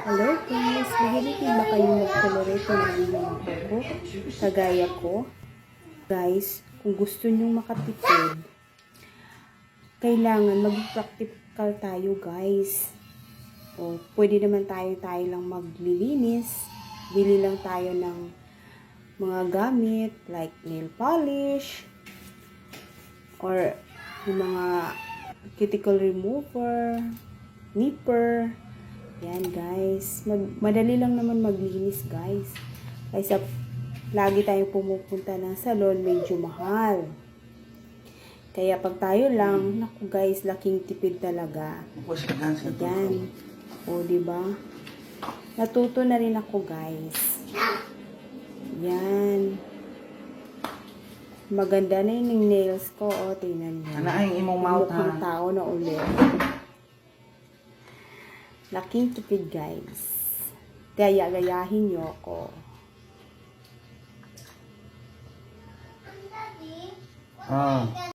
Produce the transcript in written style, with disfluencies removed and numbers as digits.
Hello guys, mahilig ba kayong mag-colorate ng inyong buhok? Kagaya ko. Guys, kung gusto nyong makatipid, kailangan mag-practical tayo guys. O, pwede naman tayo lang maglilinis. Bili lang tayo ng mga gamit like nail polish or yung mga cuticle remover, nipper. Yan guys, madali lang naman maglinis guys. Kaysa lagi tayong pumupunta ng salon, medyo mahal. Kaya pag tayo lang, naku guys, laking tipid talaga. Ayan. O, diba? Natuto na rin ako guys. Yan. Maganda na yung nails ko. O, tingnan nyo. Ano ay imong mouth ha? Mukhang tao na ulit. Laking tipid guys. Gaya-gayahin nyo ako. Ah.